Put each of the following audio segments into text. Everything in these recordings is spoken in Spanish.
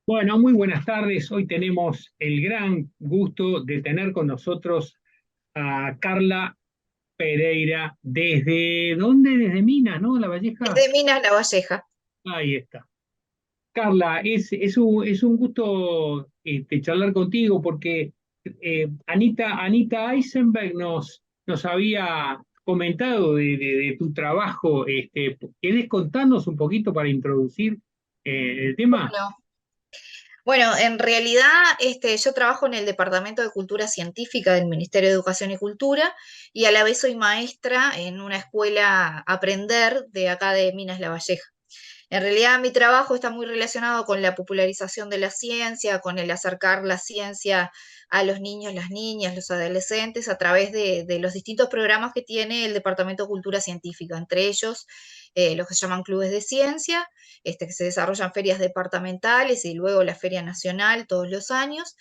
Bueno, muy buenas tardes. Hoy tenemos el gran gusto de tener con nosotros a Carla Pereira. ¿Desde dónde? Desde Minas, ¿no? La Valleja. De Minas La Valleja. Ahí está. Carla, es un gusto charlar contigo porque Anita Eisenberg nos había comentado de tu trabajo. ¿Querés contarnos un poquito para introducir el tema? Bueno, bueno, en realidad yo trabajo en el Departamento de Cultura Científica del Ministerio de Educación y Cultura y a la vez soy maestra en una escuela Aprender de acá de Minas La Valleja. En realidad mi trabajo está muy relacionado con la popularización de la ciencia, con el acercar la ciencia a los niños, las niñas, los adolescentes a través de los distintos programas que tiene el Departamento de Cultura Científica, entre ellos los que se llaman clubes de ciencia, que se desarrollan ferias departamentales y luego la Feria Nacional todos los años.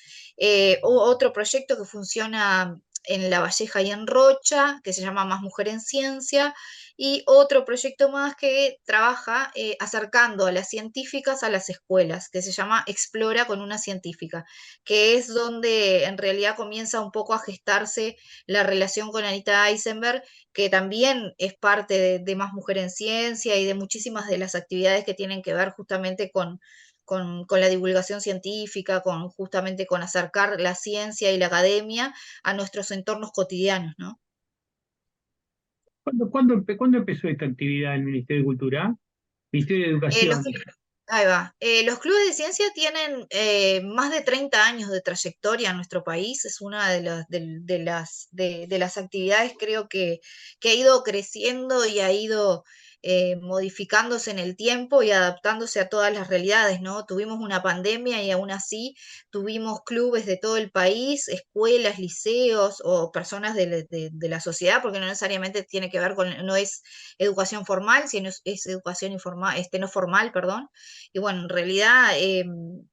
Otro proyecto que funciona en La Valleja y en Rocha, que se llama Más Mujer en Ciencia, y otro proyecto más que trabaja acercando a las científicas a las escuelas, que se llama Explora con una científica, que es donde en realidad comienza un poco a gestarse la relación con Anita Eisenberg, que también es parte de Más Mujer en Ciencia y de muchísimas de las actividades que tienen que ver justamente con la divulgación científica, justamente con acercar la ciencia y la academia a nuestros entornos cotidianos, ¿no? ¿Cuándo empezó esta actividad en el Ministerio de Cultura? Ministerio de Los Educación. Ahí va. Los clubes de ciencia tienen más de 30 años de trayectoria en nuestro país. Es una de las actividades, creo que ha ido creciendo y ha ido modificándose en el tiempo y adaptándose a todas las realidades, ¿no? Tuvimos una pandemia y aún así tuvimos clubes de todo el país, escuelas, liceos o personas de la sociedad, porque no necesariamente tiene que ver con, no es educación formal, sino es educación informal, no formal, perdón. Y bueno, en realidad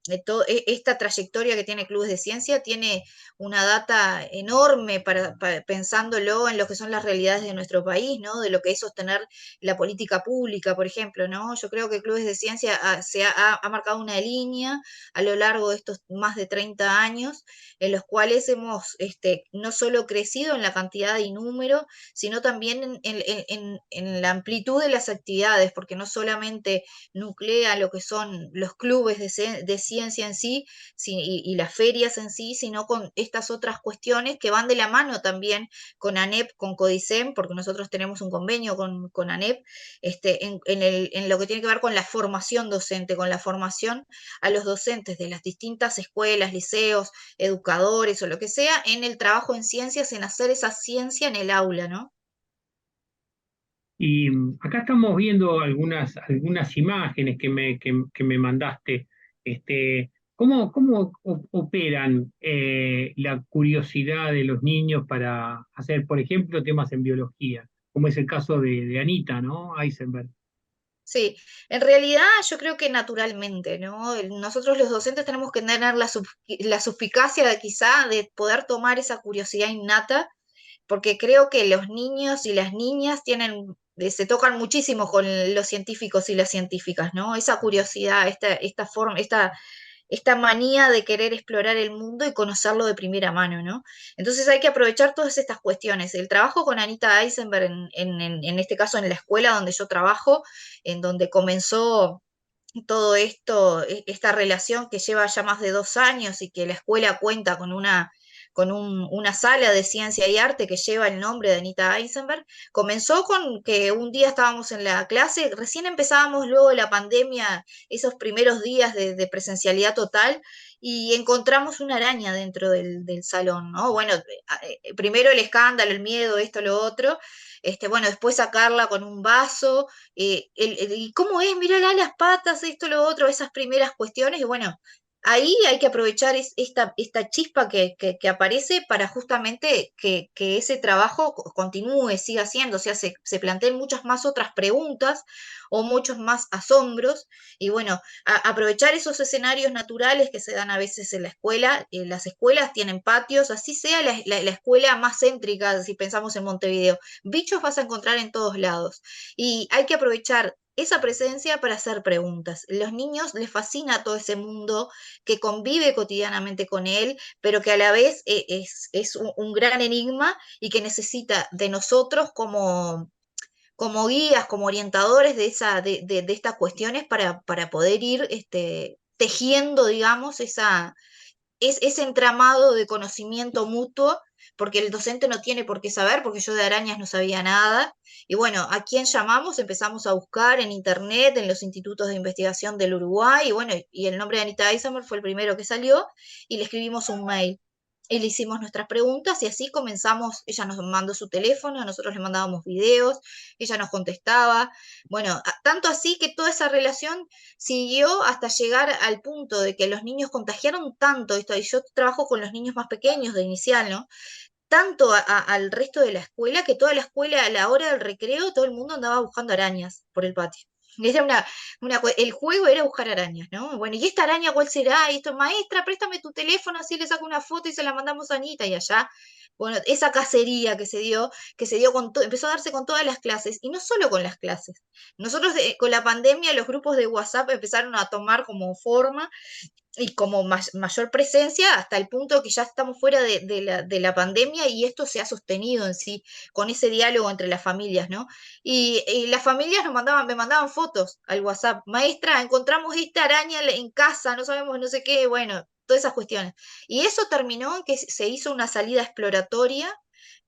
esta trayectoria que tiene Clubes de Ciencia tiene una data enorme pensándolo en lo que son las realidades de nuestro país, ¿no? De lo que es sostener la política pública, por ejemplo, ¿no? Yo creo que Clubes de Ciencia ha marcado una línea a lo largo de estos más de 30 años en los cuales hemos no solo crecido en la cantidad y número, sino también en la amplitud de las actividades, porque no solamente nuclea lo que son los clubes de ciencia en sí, y las ferias en sí, sino con estas otras cuestiones que van de la mano también con ANEP, con CODICEM, porque nosotros tenemos un convenio con ANEP, en lo que tiene que ver con la formación docente, con la formación a los docentes de las distintas escuelas, liceos, educadores o lo que sea, en el trabajo en ciencias, en hacer esa ciencia en el aula, ¿no? Y acá estamos viendo algunas imágenes que me mandaste. ¿Cómo operan la curiosidad de los niños para hacer, por ejemplo, temas en biología? Como es el caso de Anita, ¿no? Eisenberg. Sí, en realidad yo creo que naturalmente, ¿no? Nosotros los docentes tenemos que tener la suspicacia de quizá de poder tomar esa curiosidad innata, porque creo que los niños y las niñas se tocan muchísimo con los científicos y las científicas, ¿no? Esa curiosidad, esta forma, esta manía de querer explorar el mundo y conocerlo de primera mano, ¿no? Entonces hay que aprovechar todas estas cuestiones. El trabajo con Anita Eisenberg, en este caso en la escuela donde yo trabajo, en donde comenzó todo esto, esta relación que lleva ya más de 2 años y que la escuela cuenta una sala de ciencia y arte que lleva el nombre de Anita Eisenberg, comenzó con que un día estábamos en la clase, recién empezábamos luego de la pandemia, esos primeros días de presencialidad total, y encontramos una araña dentro del salón, ¿no? Bueno, primero el escándalo, el miedo, esto, lo otro, bueno, después sacarla con un vaso, y cómo es, mirá las patas, esto, lo otro, esas primeras cuestiones, y bueno, ahí hay que aprovechar esta chispa que aparece para justamente que ese trabajo continúe, siga haciendo, o sea, se planteen muchas más otras preguntas o muchos más asombros, y bueno, aprovechar esos escenarios naturales que se dan a veces en la escuela. Las escuelas tienen patios, así sea la escuela más céntrica, si pensamos en Montevideo, bichos vas a encontrar en todos lados, y hay que aprovechar esa presencia para hacer preguntas. Los niños les fascina todo ese mundo que convive cotidianamente con él, pero que a la vez es un gran enigma y que necesita de nosotros como guías, como orientadores de estas cuestiones para poder ir tejiendo, digamos, ese entramado de conocimiento mutuo, porque el docente no tiene por qué saber, porque yo de arañas no sabía nada. Y bueno, ¿a quién llamamos? Empezamos a buscar en internet, en los institutos de investigación del Uruguay, y bueno, y el nombre de Anita Eisenberg fue el primero que salió, y le escribimos un mail. Y le hicimos nuestras preguntas y así comenzamos, ella nos mandó su teléfono, nosotros le mandábamos videos, ella nos contestaba, bueno, tanto así que toda esa relación siguió hasta llegar al punto de que los niños contagiaron tanto esto, y yo trabajo con los niños más pequeños de inicial, ¿no? Tanto al resto de la escuela, que toda la escuela a la hora del recreo, todo el mundo andaba buscando arañas por el patio. Era el juego era buscar arañas, ¿no? Bueno, ¿y esta araña cuál será? Y esto, maestra, préstame tu teléfono, así le saco una foto y se la mandamos a Anita y allá. Bueno, esa cacería que se dio empezó a darse con todas las clases, y no solo con las clases. Nosotros con la pandemia los grupos de WhatsApp empezaron a tomar como forma y como mayor presencia hasta el punto que ya estamos fuera de la pandemia, y esto se ha sostenido en sí con ese diálogo entre las familias, ¿no? Y las familias me mandaban fotos al WhatsApp. Maestra, encontramos esta araña en casa, no sabemos no sé qué, bueno, todas esas cuestiones. Y eso terminó en que se hizo una salida exploratoria,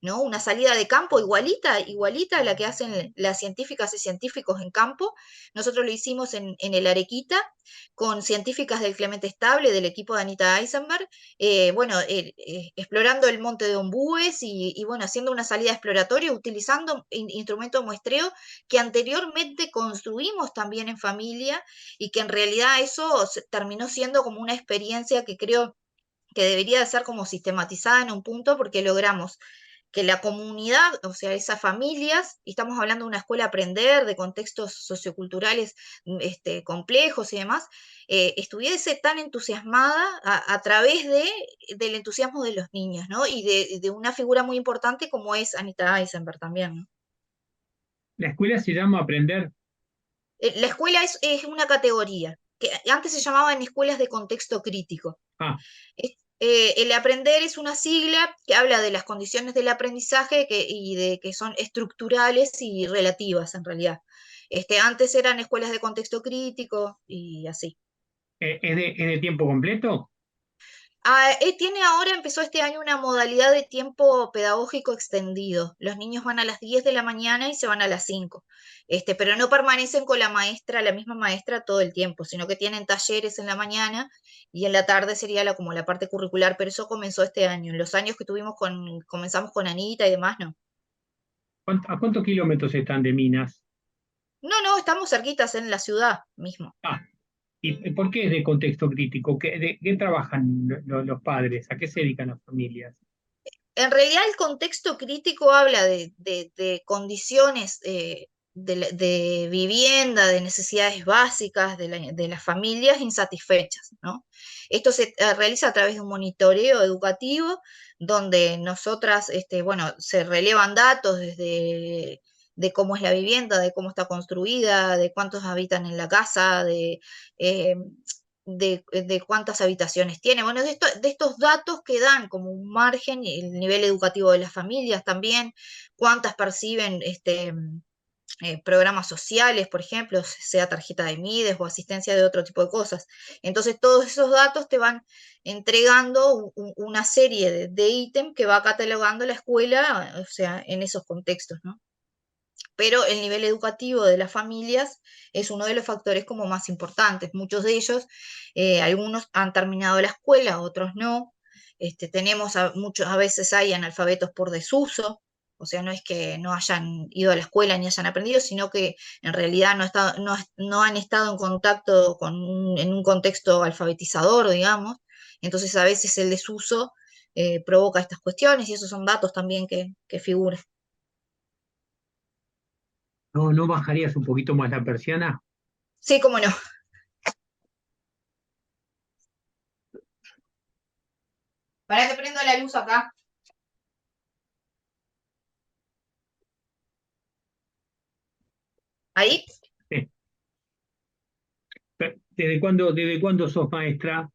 ¿no? Una salida de campo igualita a la que hacen las científicas y científicos en campo. Nosotros lo hicimos en el Arequita, con científicas del Clemente Estable, del equipo de Anita Eisenberg, bueno, explorando el monte de Ombúes y, bueno, haciendo una salida exploratoria, utilizando instrumentos de muestreo que anteriormente construimos también en familia, y que en realidad eso terminó siendo como una experiencia que creo que debería de ser como sistematizada en un punto, porque logramos que la comunidad, o sea, esas familias, y estamos hablando de una escuela aprender, de contextos socioculturales complejos y demás, estuviese tan entusiasmada a través del entusiasmo de los niños, ¿no? Y de una figura muy importante como es Anita Eisenberg también, ¿no? La escuela se llama Aprender. La escuela es una categoría, que antes se llamaban escuelas de contexto crítico. Ah, El aprender es una sigla que habla de las condiciones del aprendizaje y de que son estructurales y relativas en realidad. Antes eran escuelas de contexto crítico y así. ¿es de tiempo completo? Empezó este año una modalidad de tiempo pedagógico extendido. Los niños van a las 10 de la mañana y se van a las 5. Pero no permanecen con la misma maestra todo el tiempo, sino que tienen talleres en la mañana y en la tarde sería como la parte curricular, pero eso comenzó este año. En los años que comenzamos con Anita y demás, no. ¿A cuántos kilómetros están de Minas? No, no, estamos cerquitas en la ciudad mismo. Ah, ¿y por qué es de contexto crítico? ¿De qué trabajan los padres? ¿A qué se dedican las familias? En realidad el contexto crítico habla de condiciones de vivienda, de necesidades básicas de las familias insatisfechas, ¿no? Esto se realiza a través de un monitoreo educativo donde nosotras, bueno, se relevan datos desde de cómo es la vivienda, de cómo está construida, de cuántos habitan en la casa, eh, de cuántas habitaciones tiene. Bueno, de estos datos que dan como un margen, el nivel educativo de las familias también, cuántas perciben programas sociales, por ejemplo, sea tarjeta de Mides o asistencia de otro tipo de cosas. Entonces, todos esos datos te van entregando una serie de ítems que va catalogando la escuela, o sea, en esos contextos, ¿no? Pero el nivel educativo de las familias es uno de los factores como más importantes. Muchos de ellos, algunos han terminado la escuela, otros no. Tenemos muchos, a veces hay analfabetos por desuso, o sea, no es que no hayan ido a la escuela ni hayan aprendido, sino que en realidad no han estado en contacto en un contexto alfabetizador, digamos. Entonces, a veces el desuso provoca estas cuestiones, y esos son datos también que figuran. ¿No bajarías un poquito más la persiana? Sí, cómo no. Para que prendo la luz acá. Ahí. Sí. desde cuándo sos maestra?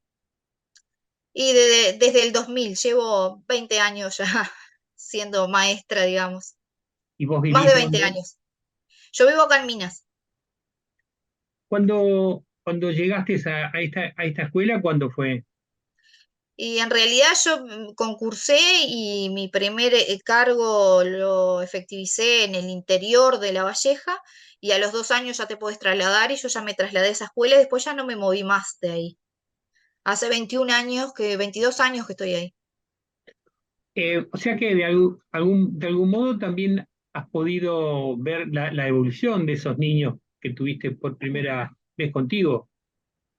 Y desde el 2000, llevo 20 años ya siendo maestra, digamos, ¿Y vos más de vivís 20 dónde? años. Yo vivo acá en Minas. Cuando llegaste a esta escuela, ¿cuándo fue? Y en realidad yo concursé y mi primer cargo lo efectivicé en el interior de La Valleja y a los 2 años ya te puedes trasladar y yo ya me trasladé a esa escuela y después ya no me moví más de ahí. Hace 21 años, 22 años que estoy ahí. O sea que de algún modo también has podido ver la evolución de esos niños que tuviste por primera vez contigo.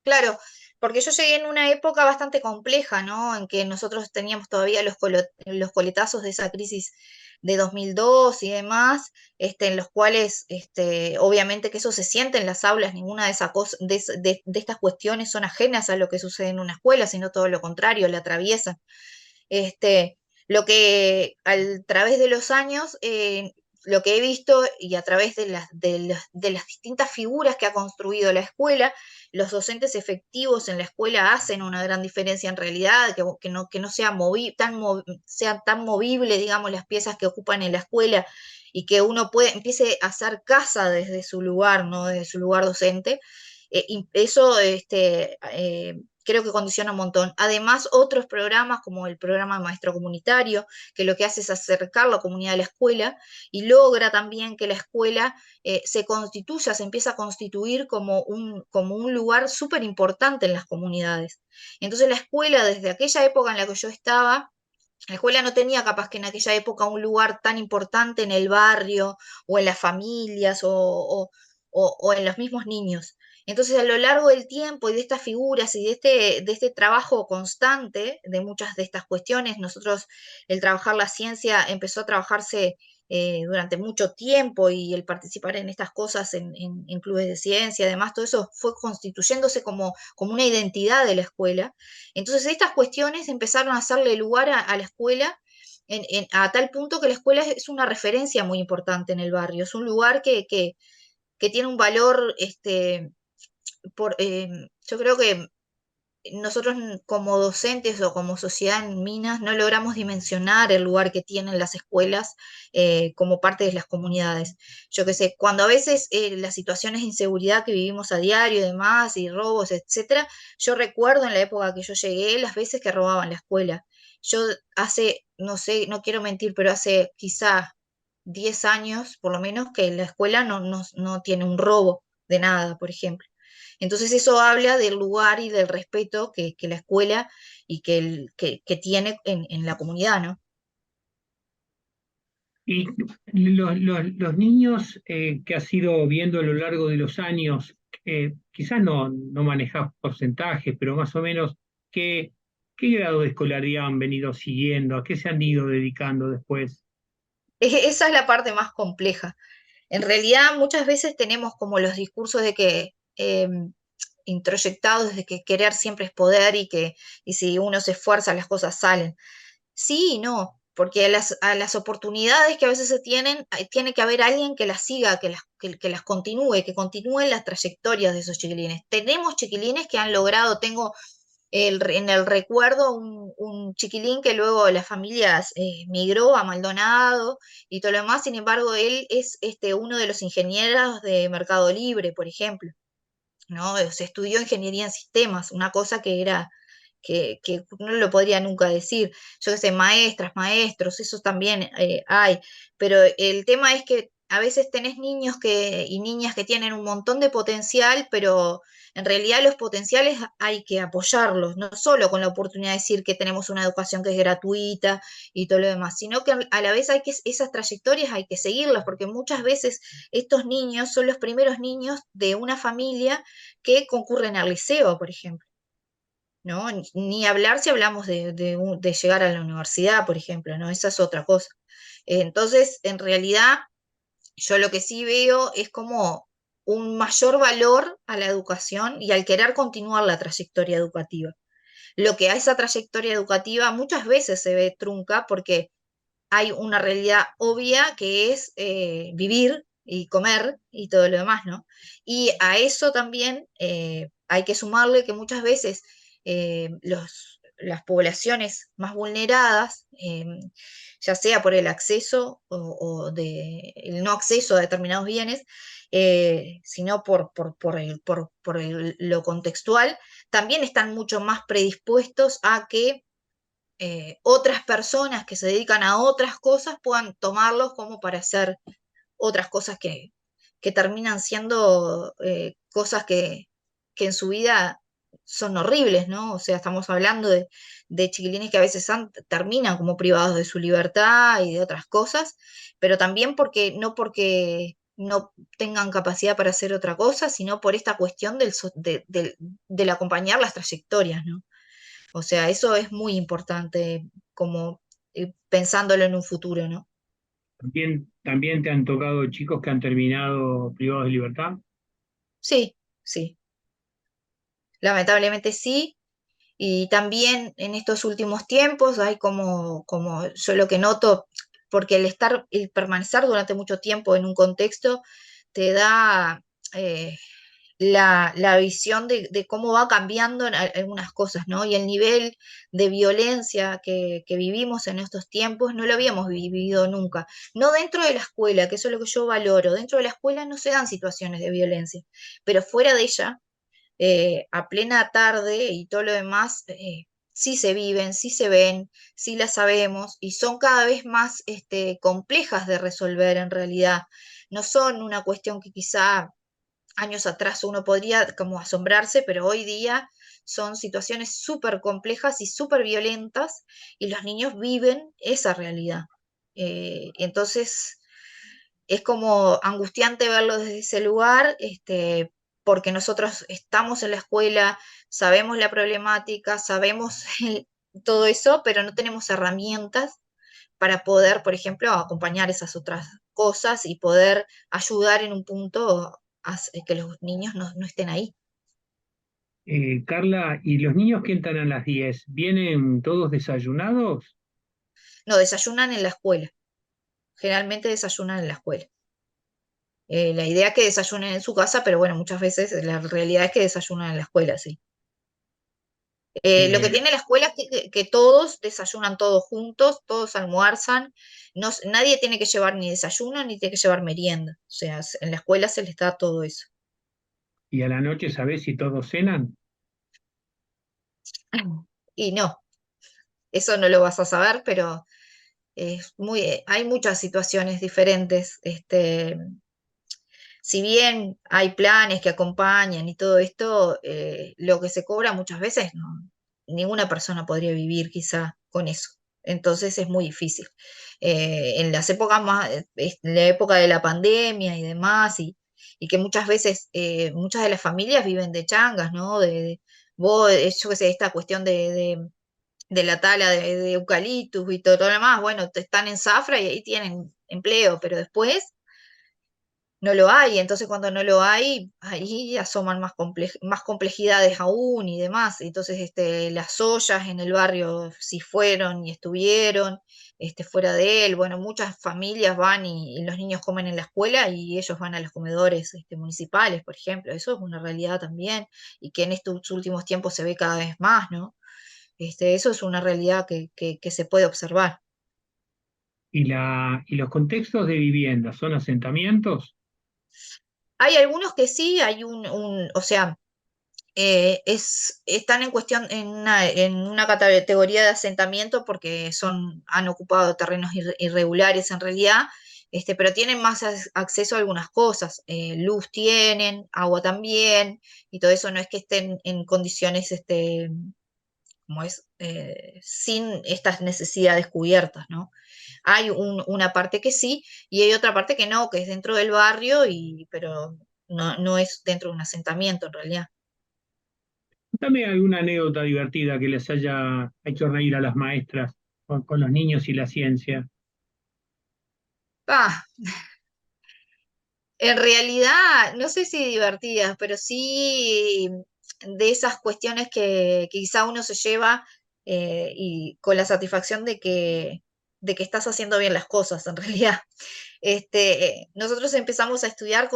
Claro, porque yo llegué en una época bastante compleja, ¿no? En que nosotros teníamos todavía los coletazos de esa crisis de 2002 y demás, en los cuales, obviamente que eso se siente en las aulas, ninguna de esas cosas, de estas cuestiones son ajenas a lo que sucede en una escuela, sino todo lo contrario, la atraviesan. Este, lo que a través de los años, lo que he visto y a través de las distintas figuras que ha construido la escuela, los docentes efectivos en la escuela hacen una gran diferencia en realidad, que no sea tan movible, digamos, las piezas que ocupan en la escuela y que uno empiece a hacer casa desde su lugar, ¿no? Desde su lugar docente. Y eso creo que condiciona un montón. Además, otros programas como el programa Maestro Comunitario, que lo que hace es acercar la comunidad a la escuela y logra también que la escuela se constituya, se empieza a constituir como un lugar súper importante en las comunidades. Entonces la escuela, desde aquella época en la que yo estaba, la escuela no tenía capaz que en aquella época un lugar tan importante en el barrio o en las familias o en los mismos niños. Entonces, a lo largo del tiempo y de estas figuras y de este trabajo constante de muchas de estas cuestiones, nosotros el trabajar la ciencia empezó a trabajarse durante mucho tiempo y el participar en estas cosas en clubes de ciencia, además, todo eso fue constituyéndose como una identidad de la escuela. Entonces, estas cuestiones empezaron a hacerle lugar a la escuela a tal punto que la escuela es una referencia muy importante en el barrio, es un lugar que tiene un valor, yo creo que nosotros como docentes o como sociedad en Minas no logramos dimensionar el lugar que tienen las escuelas como parte de las comunidades. Yo qué sé, cuando a veces las situaciones de inseguridad que vivimos a diario y demás, y robos, etcétera, yo recuerdo en la época que yo llegué las veces que robaban la escuela. Yo hace, no sé, no quiero mentir, pero hace quizá 10 años, por lo menos, que la escuela no tiene un robo de nada, por ejemplo. Entonces eso habla del lugar y del respeto que la escuela y que tiene en la comunidad, ¿no? Y los niños que has ido viendo a lo largo de los años, quizás no manejas porcentajes, pero más o menos, ¿qué grado de escolaridad han venido siguiendo? ¿A qué se han ido dedicando después? Esa es la parte más compleja. En realidad muchas veces tenemos como los discursos de que introyectados de que querer siempre es poder y si uno se esfuerza las cosas salen. Sí y no, porque a las oportunidades que a veces se tienen, tiene que haber alguien que las siga, que las continúe, que continúen las trayectorias de esos chiquilines. Tenemos chiquilines que han logrado, tengo en el recuerdo un chiquilín que luego las familias migró a Maldonado y todo lo demás, sin embargo, él es uno de los ingenieros de Mercado Libre, por ejemplo, ¿no? Se estudió ingeniería en sistemas, una cosa que era que no lo podría nunca decir. Yo qué sé, maestras, maestros, eso también hay, pero el tema es que a veces tenés niños y niñas que tienen un montón de potencial, pero en realidad los potenciales hay que apoyarlos, no solo con la oportunidad de decir que tenemos una educación que es gratuita y todo lo demás, sino que a la vez esas trayectorias hay que seguirlas, porque muchas veces estos niños son los primeros niños de una familia que concurren al liceo, por ejemplo. ¿No? Ni hablar si hablamos de llegar a la universidad, por ejemplo, ¿no? Esa es otra cosa. Entonces, en realidad, yo lo que sí veo es como un mayor valor a la educación y al querer continuar la trayectoria educativa. Lo que a esa trayectoria educativa muchas veces se ve trunca porque hay una realidad obvia que es vivir y comer y todo lo demás, ¿no? Y a eso también hay que sumarle que muchas veces las poblaciones más vulneradas, ya sea por el acceso el no acceso a determinados bienes, sino lo contextual, también están mucho más predispuestos a que otras personas que se dedican a otras cosas puedan tomarlos como para hacer otras cosas que terminan siendo cosas que en su vida son horribles, ¿no? O sea, estamos hablando de chiquilines que a veces terminan como privados de su libertad y de otras cosas, pero también porque no tengan capacidad para hacer otra cosa, sino por esta cuestión del acompañar las trayectorias, ¿no? O sea, eso es muy importante como pensándolo en un futuro, ¿no? También te han tocado chicos que han terminado privados de libertad. Sí, sí, lamentablemente sí. Y también en estos últimos tiempos hay como yo lo que noto, porque el permanecer durante mucho tiempo en un contexto te da la visión de cómo va cambiando en algunas cosas, ¿no? Y el nivel de violencia que vivimos en estos tiempos no lo habíamos vivido nunca. No dentro de la escuela, que eso es lo que yo valoro. Dentro de la escuela no se dan situaciones de violencia, pero fuera de ella a plena tarde y todo lo demás, sí se viven, sí se ven, sí las sabemos y son cada vez más complejas de resolver en realidad. No son una cuestión que quizá años atrás uno podría como asombrarse, pero hoy día son situaciones súper complejas y súper violentas y los niños viven esa realidad. Entonces es como angustiante verlo desde ese lugar, porque nosotros estamos en la escuela, sabemos la problemática, sabemos todo eso, pero no tenemos herramientas para poder, por ejemplo, acompañar esas otras cosas y poder ayudar en un punto a que los niños no estén ahí. Carla, ¿y los niños que entran a las 10 vienen todos desayunados? No, desayunan en la escuela, generalmente desayunan en la escuela. La idea es que desayunen en su casa, pero bueno, muchas veces la realidad es que desayunan en la escuela, sí. Lo que Eh, tiene la escuela es que todos desayunan todos juntos, todos almuerzan, no, nadie tiene que llevar ni desayuno ni tiene que llevar merienda, o sea, en la escuela se les da todo eso. ¿Y a la noche sabés si todos cenan? Y no, eso no lo vas a saber, pero hay muchas situaciones diferentes. Si bien hay planes que acompañan y todo esto, lo que se cobra muchas veces ninguna persona podría vivir quizá con eso. Entonces es muy difícil. En las épocas más, la época de la pandemia y demás, y que muchas veces muchas de las familias viven de changas, ¿no? Vos, yo qué sé, esta cuestión de la tala de eucaliptus y todo lo demás, bueno, están en zafra y ahí tienen empleo, pero después no lo hay, entonces cuando no lo hay, ahí asoman más complejidades aún y demás. Entonces, las ollas en el barrio, si fueron y estuvieron, fuera de él, bueno, muchas familias van y los niños comen en la escuela y ellos van a los comedores, municipales, por ejemplo. Eso es una realidad también y que en estos últimos tiempos se ve cada vez más, ¿no? Eso es una realidad que se puede observar. ¿Y los contextos de vivienda son asentamientos? Hay algunos que sí, o sea, están en cuestión en una categoría de asentamiento porque han ocupado terrenos irregulares en realidad, pero tienen más acceso a algunas cosas. Luz tienen, agua también, y todo eso no es que estén en condiciones, como es, sin estas necesidades cubiertas, ¿no? Hay una parte que sí, y hay otra parte que no, que es dentro del barrio, pero no es dentro de un asentamiento en realidad. Dame alguna anécdota divertida que les haya hecho reír a las maestras con los niños y la ciencia. Ah, en realidad, no sé si divertidas, pero sí de esas cuestiones que quizá uno se lleva y con la satisfacción de que estás haciendo bien las cosas, en realidad. Nosotros empezamos a estudiar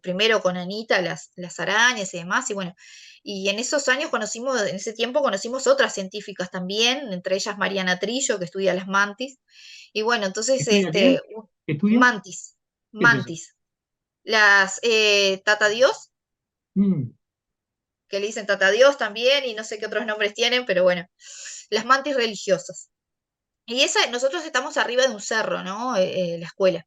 primero con Anita las arañas y demás, y bueno, y en esos años conocimos, en ese tiempo conocimos otras científicas también, entre ellas Mariana Trillo, que estudia las mantis, y bueno, entonces, ¿Estudia qué? ¿Estudia? mantis, ¿Qué es eso? mantis, las Tata Dios, Mm, que le dicen Tata Dios también, y no sé qué otros nombres tienen, pero bueno, las mantis religiosas. Y nosotros estamos arriba de un cerro, ¿no? La escuela.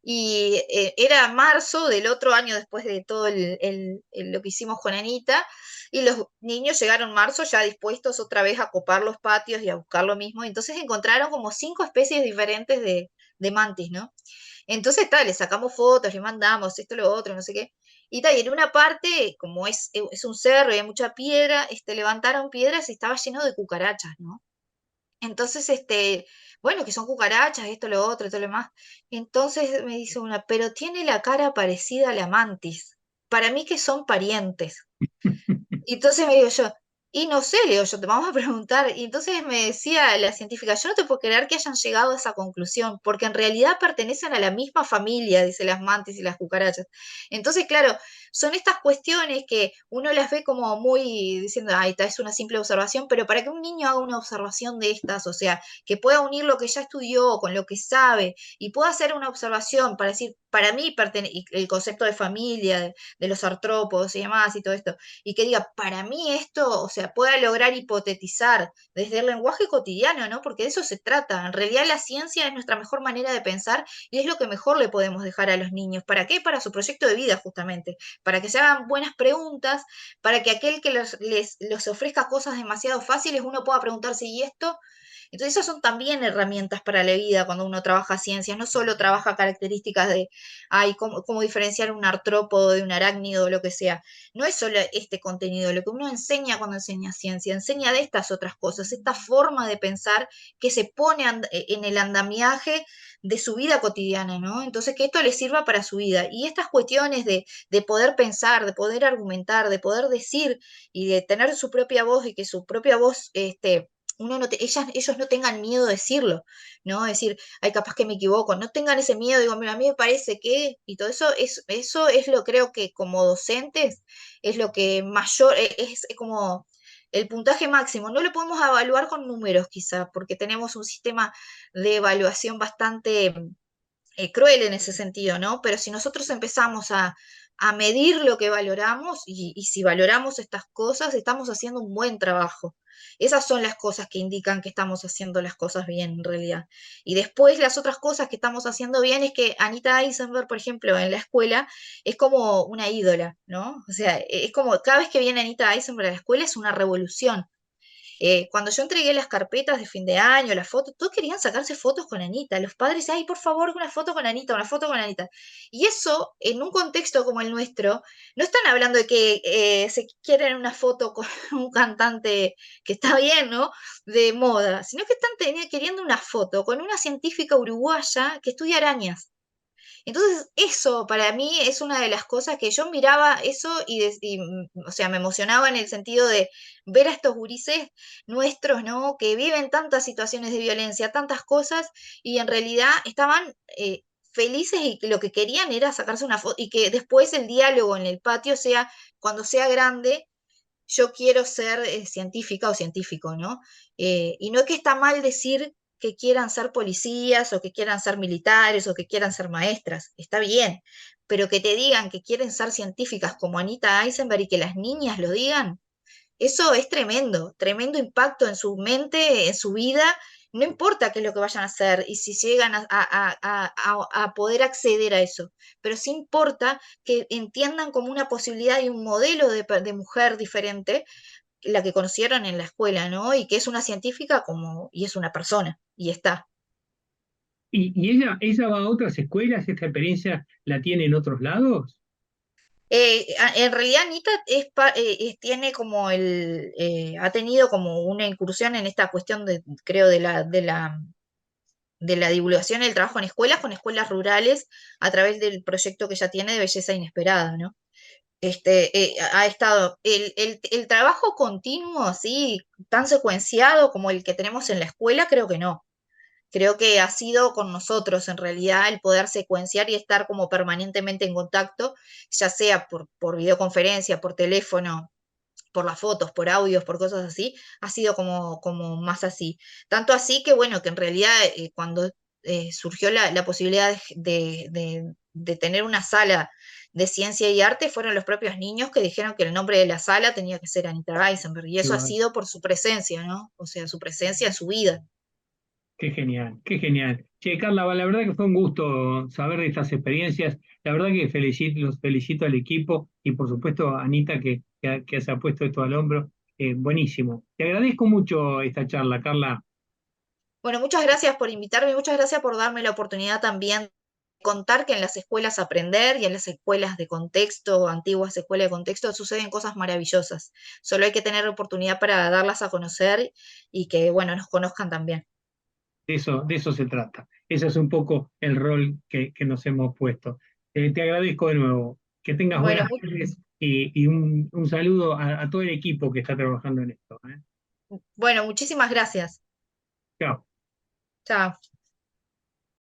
Y era marzo del otro año después de todo lo que hicimos con Anita, y los niños llegaron marzo ya dispuestos otra vez a copar los patios y a buscar lo mismo. Entonces encontraron como 5 especies diferentes de mantis, ¿no? Entonces tal, le sacamos fotos, le mandamos esto, lo otro, no sé qué. Y tal, y en una parte, como es un cerro y hay mucha piedra, levantaron piedras y estaba lleno de cucarachas, ¿no? Entonces, bueno, que son cucarachas, esto, lo otro, todo lo demás. Entonces me dice una, pero tiene la cara parecida a la mantis. Para mí que son parientes. Y entonces me digo yo, y no sé, le digo yo, te vamos a preguntar. Y entonces me decía la científica, yo no te puedo creer que hayan llegado a esa conclusión, porque en realidad pertenecen a la misma familia, dice las mantis y las cucarachas. Entonces, claro, son estas cuestiones que uno las ve como muy diciendo, ay, esta es una simple observación, pero para que un niño haga una observación de estas, o sea, que pueda unir lo que ya estudió con lo que sabe y pueda hacer una observación para decir, para mí, y el concepto de familia, de los artrópodos y demás y todo esto y que diga, para mí esto, o sea, pueda lograr hipotetizar desde el lenguaje cotidiano, ¿no? Porque de eso se trata. En realidad la ciencia es nuestra mejor manera de pensar y es lo que mejor le podemos dejar a los niños. ¿Para qué? Para su proyecto de vida, justamente. Para que se hagan buenas preguntas, para que aquel que les ofrezca cosas demasiado fáciles, uno pueda preguntarse, ¿y esto? Entonces, esas son también herramientas para la vida cuando uno trabaja ciencias, no solo trabaja características de, ay, cómo diferenciar un artrópodo de un arácnido o lo que sea. No es solo este contenido, lo que uno enseña cuando enseña ciencia, enseña de estas otras cosas, esta forma de pensar que se pone en el andamiaje de su vida cotidiana, ¿no? Entonces, que esto le sirva para su vida. Y estas cuestiones de poder pensar, de poder argumentar, de poder decir y de tener su propia voz y que su propia voz, ellos no tengan miedo de decirlo, ¿no? Decir, ay, capaz que me equivoco, no tengan ese miedo, digo, mira, a mí me parece que, y todo eso es lo creo que como docentes es lo que mayor, es como el puntaje máximo. No lo podemos evaluar con números quizá, porque tenemos un sistema de evaluación bastante cruel en ese sentido, ¿no? Pero si nosotros empezamos a medir lo que valoramos y si valoramos estas cosas, estamos haciendo un buen trabajo. Esas son las cosas que indican que estamos haciendo las cosas bien en realidad. Y después las otras cosas que estamos haciendo bien es que Anita Eisenberg, por ejemplo, en la escuela es como una ídola, ¿no? O sea, es como cada vez que viene Anita Eisenberg a la escuela es una revolución. Cuando yo entregué las carpetas de fin de año, las fotos, todos querían sacarse fotos con Anita. Los padres, ay, por favor, una foto con Anita, una foto con Anita. Y eso, en un contexto como el nuestro, no están hablando de que se quieren una foto con un cantante que está bien, ¿no? De moda, sino que están queriendo una foto con una científica uruguaya que estudia arañas. Entonces, eso para mí es una de las cosas que yo miraba eso o sea, me emocionaba en el sentido de ver a estos gurises nuestros, ¿no? Que viven tantas situaciones de violencia, tantas cosas, y en realidad estaban felices y que lo que querían era sacarse una foto y que después el diálogo en el patio sea, cuando sea grande, yo quiero ser científica o científico, ¿no? Y no es que está mal decir que quieran ser policías o que quieran ser militares o que quieran ser maestras, está bien, pero que te digan que quieren ser científicas como Anita Eisenberg y que las niñas lo digan, eso es tremendo, tremendo impacto en su mente, en su vida, no importa qué es lo que vayan a hacer y si llegan a poder acceder a eso, pero sí importa que entiendan como una posibilidad y un modelo de mujer diferente, la que conocieron en la escuela, ¿no? Y que es una científica como, y es una persona, y está. ¿Y ella va a otras escuelas? ¿Esta experiencia la tiene en otros lados? En realidad Anita tiene como ha tenido como una incursión en esta cuestión creo, de la divulgación del trabajo en escuelas con escuelas rurales a través del proyecto que ella tiene de Belleza Inesperada, ¿no? Ha estado el trabajo continuo así, tan secuenciado como el que tenemos en la escuela, creo que no. Creo que ha sido con nosotros en realidad el poder secuenciar y estar como permanentemente en contacto, ya sea por videoconferencia, por teléfono, por las fotos, por audios, por cosas así, ha sido como más así. Tanto así que, bueno, que en realidad cuando surgió la posibilidad de tener una sala de ciencia y arte, fueron los propios niños que dijeron que el nombre de la sala tenía que ser Anita Reisenberg, y eso ha sido por su presencia, ¿no? O sea, su presencia en su vida. Qué genial, qué genial. Che, Carla, la verdad que fue un gusto saber de estas experiencias. La verdad que los felicito al equipo y por supuesto a Anita que se ha puesto esto al hombro. Buenísimo. Te agradezco mucho esta charla, Carla. Bueno, muchas gracias por invitarme, muchas gracias por darme la oportunidad también de contar que en las escuelas aprender y en las escuelas de contexto, antiguas escuelas de contexto, suceden cosas maravillosas. Solo hay que tener oportunidad para darlas a conocer y que, bueno, nos conozcan también. De eso se trata. Ese es un poco el rol que nos hemos puesto. Te agradezco de nuevo. Que tengas Bueno, buenas tardes y un saludo a todo el equipo que está trabajando en esto. ¿Eh? bueno, muchísimas gracias. Chao. Chao.